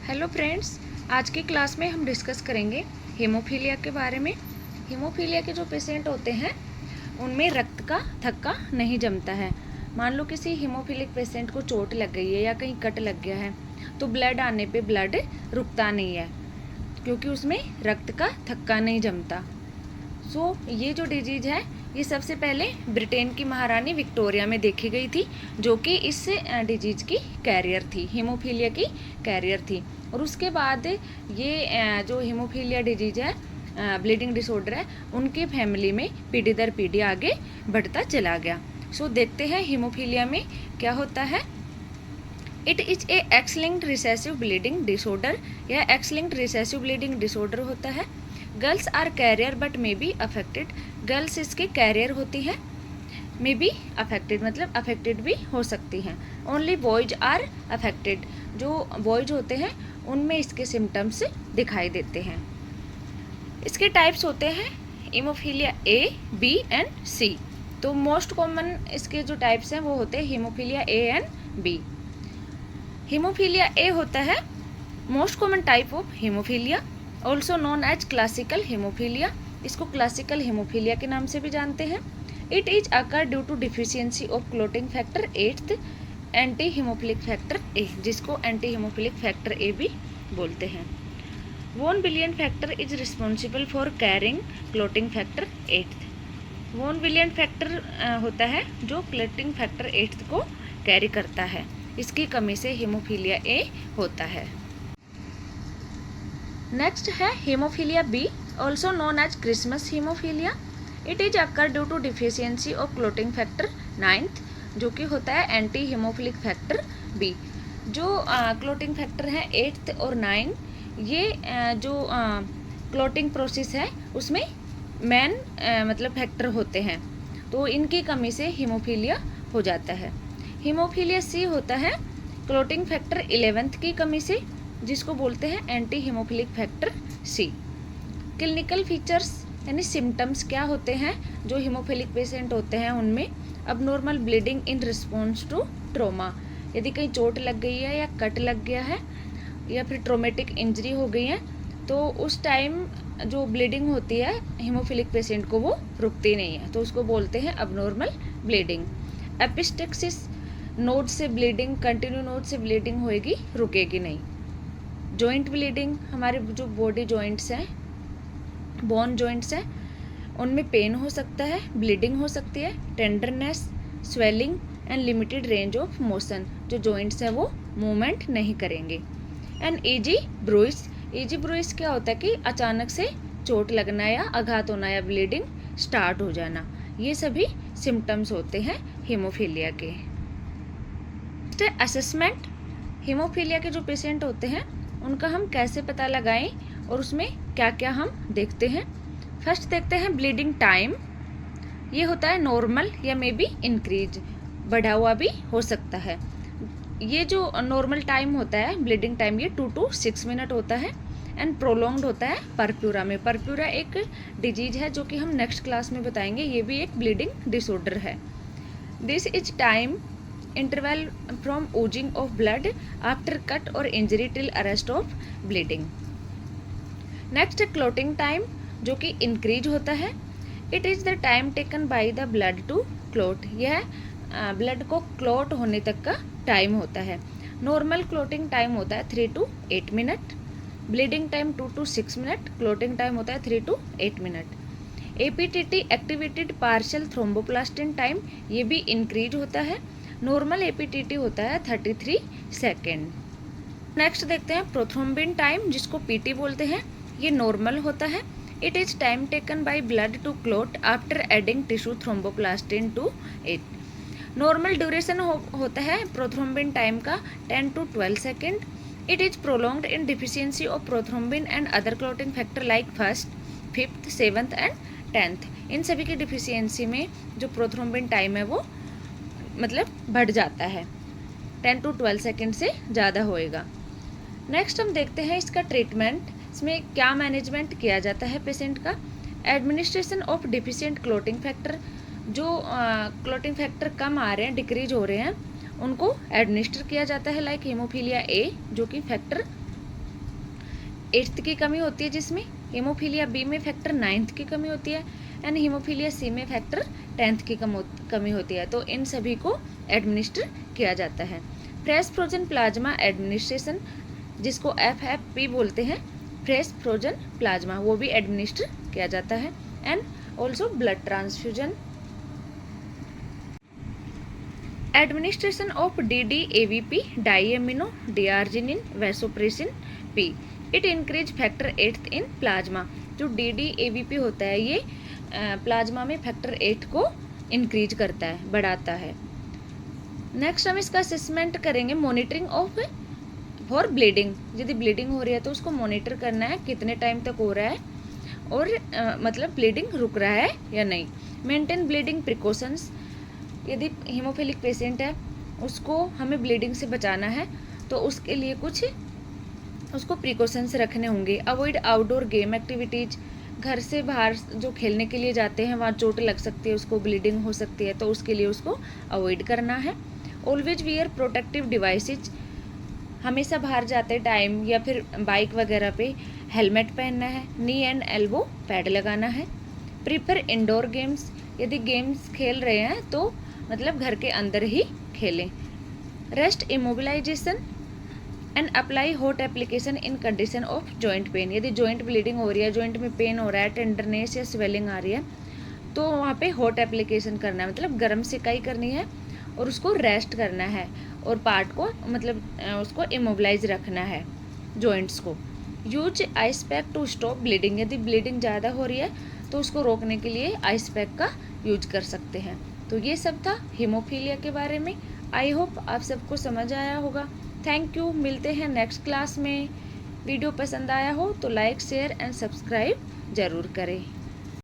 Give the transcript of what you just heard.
Hello friends, आज की class में हम डिस्कस करेंगे हीमोफीलिया के बारे में। हीमोफीलिया के जो पेशेंट होते हैं उनमें रक्त का थक्का नहीं जमता है। मान लो किसी हीमोफीलिक पेशेंट को चोट लग गई है या कहीं कट लग गया है तो ब्लड आने पे ब्लड रुकता नहीं है क्योंकि उसमें रक्त का थक्का नहीं जमता। ये जो डिजीज है ये सबसे पहले ब्रिटेन की महारानी विक्टोरिया में देखी गई थी, जो कि इस डिजीज की कैरियर थी, हीमोफीलिया की कैरियर थी। और उसके बाद ये जो हीमोफीलिया डिजीज है, ब्लीडिंग डिसऑर्डर है, उनके फैमिली में पीढ़ी दर पीढ़ी आगे बढ़ता चला गया। देखते हैं हीमोफीलिया में क्या होता है। It is a X linked recessive bleeding disorder. यह X linked recessive bleeding disorder होता है। Girls are carrier but may be affected. Girls इसके कैरियर होती हैं, मे बी अफेक्टेड मतलब अफेक्टेड भी हो सकती हैं। Only boys are affected. जो बॉयज होते हैं उनमें इसके सिम्टम्स दिखाई देते हैं। इसके टाइप्स होते हैं हीमोफीलिया ए, बी एंड सी। तो मोस्ट कॉमन इसके जो टाइप्स हैं वो होते हैं haemophilia A and B. Haemophilia A होता है most common type of haemophilia, also known as classical haemophilia. इसको क्लासिकल हीमोफीलिया के नाम से भी जानते हैं। It is occur due to deficiency of clotting factor 8th anti haemophilic factor A, जिसको एंटी हीमोफिलिक फैक्टर ए भी बोलते हैं। वॉन विलियन factor is responsible for carrying clotting factor 8th। Von विलियन फैक्टर होता है जो क्लोटिंग फैक्टर 8th को कैरी करता है। इसकी कमी से हीमोफीलिया ए होता है। नेक्स्ट है haemophilia B, also known as Christmas haemophilia. It is occur due to deficiency of clotting factor 9th, जो कि होता है एंटी हीमोफिलिक फैक्टर बी। जो क्लोटिंग फैक्टर है 8th और 9, ये जो क्लोटिंग प्रोसेस है उसमें मेन मतलब फैक्टर होते हैं, तो इनकी कमी से हीमोफीलिया हो जाता है। हीमोफीलिया सी होता है क्लोटिंग फैक्टर 11th की कमी से, जिसको बोलते हैं anti haemophilic factor C. Clinical features यानी सिम्टम्स क्या होते हैं जो हीमोफिलिक पेशेंट होते हैं उनमें। Abnormal bleeding in response to trauma. यदि कहीं चोट लग गई है या कट लग गया है या फिर ट्रोमेटिक इंजरी हो गई है तो उस टाइम जो ब्लीडिंग होती है हीमोफिलिक पेशेंट को वो रुकती नहीं है, तो उसको बोलते हैं अबनॉर्मल ब्लीडिंग। एपिस्टेक्सिस, नोड से ब्लीडिंग, कंटिन्यू नोड से ब्लीडिंग होएगी, रुकेगी नहीं। जॉइंट ब्लीडिंग, हमारे जो बॉडी जॉइंट्स हैं, बोन जॉइंट्स हैं, उनमें पेन हो सकता है, ब्लीडिंग हो सकती है, tenderness, swelling and limited range of motion. जो जॉइंट्स हैं वो मूवमेंट नहीं करेंगे। And easy bruise. Easy bruise क्या होता है कि अचानक से चोट लगना या आघात होना या ब्लीडिंग स्टार्ट हो जाना, ये सभी सिम्टम्स होते हैं हीमोफीलिया के। असेसमेंट, हीमोफीलिया के जो पेशेंट होते हैं उनका हम कैसे पता लगाएं और उसमें क्या क्या हम देखते हैं। फर्स्ट देखते हैं ब्लीडिंग टाइम। ये होता है नॉर्मल या मे बी इंक्रीज, बढ़ा हुआ भी हो सकता है। ये जो नॉर्मल टाइम होता है ब्लीडिंग टाइम, ये 2 to 6 मिनट होता है। एंड प्रोलॉन्ग्ड होता है परप्यूरा में। परप्यूरा एक डिजीज है जो कि हम नेक्स्ट क्लास में बताएंगे, ये भी एक ब्लीडिंग डिसऑर्डर है। This is time interval from oozing of blood after cut or injury till arrest of bleeding. Next clotting time, जो कि increase होता है। It is the time taken by the blood to clot. यह blood को clot होने तक का time होता है। नॉर्मल क्लोटिंग टाइम होता है 3 to 8 minute, bleeding time 2 to 6 minute, clotting time होता है 3 to 8 minute. APTT activated partial thromboplastin time, ये भी इंक्रीज होता है। नॉर्मल एपीटीटी होता है 33 सेकेंड। नेक्स्ट देखते हैं प्रोथ्रोम्बिन टाइम, जिसको पीटी बोलते हैं, ये नॉर्मल होता है। It is time taken by blood to clot after adding tissue thromboplastin to it. Normal duration होता है प्रोथ्रोम्बिन टाइम का 10 to 12 सेकेंड। It is prolonged in deficiency of prothrombin and other clotting factor like 1st, 5th, 7th and 10th। इन सभी की deficiency में जो prothrombin time है वो मतलब बढ़ जाता है, 10 to 12 सेकेंड से ज़्यादा होएगा। नेक्स्ट हम देखते हैं इसका ट्रीटमेंट, इसमें क्या मैनेजमेंट किया जाता है पेशेंट का। Administration of deficient clotting factor, जो क्लोटिंग फैक्टर कम आ रहे हैं, डिक्रीज हो रहे हैं, उनको एडमिनिस्टर किया जाता है लाइक हीमोफीलिया ए, जो कि फैक्टर 8th की कमी होती है जिसमें हीमोफीलिया बी में फैक्टर 9th की कमी होती है एंड हीमोफीलिया सी में फैक्टर 10th की कमी होती है। तो इन सभी को एडमिनिस्टर किया जाता है। फ्रेश फ्रोजन प्लाज्मा एडमिनिस्ट्रेशन, जिसको FFP बोलते हैं, फ्रेश फ्रोजन प्लाज्मा, वो भी एडमिनिस्टर किया जाता है। And also blood transfusion. Administration of DDAVP deamino D arginine vasopressin P, it increase factor 8 in plasma. जो DDAVP होता है ये प्लाज्मा में फैक्टर 8 को इंक्रीज करता है, बढ़ाता है। नेक्स्ट हम इसका असेसमेंट करेंगे मॉनिटरिंग ऑफ फॉर ब्लीडिंग। यदि ब्लीडिंग हो रही है तो उसको मॉनिटर करना है, कितने टाइम तक हो रहा है और मतलब ब्लीडिंग रुक रहा है या नहीं। मेंटेन ब्लीडिंग प्रिकॉशंस, यदि हीमोफिलिक पेशेंट है उसको हमें ब्लीडिंग से बचाना है तो उसके लिए कुछ उसको प्रिकॉशंस रखने होंगे। अवॉइड आउटडोर गेम एक्टिविटीज, घर से बाहर जो खेलने के लिए जाते हैं वहाँ चोट लग सकती है, उसको ब्लीडिंग हो सकती है, तो उसके लिए उसको अवॉइड करना है। ऑलवेज वियर प्रोटेक्टिव डिवाइसेज, हमेशा बाहर जाते टाइम या फिर बाइक वगैरह पे हेलमेट पहनना है। नी एंड एल्बो पैड लगाना है। प्रिफर इंडोर गेम्स, यदि गेम्स खेल रहे हैं तो मतलब घर के अंदर ही खेलें। Rest immobilisation and apply hot application in condition of joint pain, यदि जॉइंट ब्लीडिंग हो रही है, जॉइंट में पेन हो रहा है, टेंडरनेस या स्वेलिंग आ रही है तो वहाँ पे हॉट एप्लीकेशन करना है, मतलब गर्म सिकाई करनी है और उसको रेस्ट करना है और पार्ट को मतलब उसको इमोबिलाइज रखना है जॉइंट्स को। Use ice pack to stop bleeding, यदि ब्लीडिंग ज़्यादा हो रही है तो उसको रोकने के लिए आइस पैक का यूज कर सकते हैं। तो ये सब था हीमोफीलिया के बारे में। आई होप आप सबको समझ आया होगा। थैंक यू, मिलते हैं नेक्स्ट क्लास में। वीडियो पसंद आया हो तो लाइक शेयर एंड सब्सक्राइब ज़रूर करें।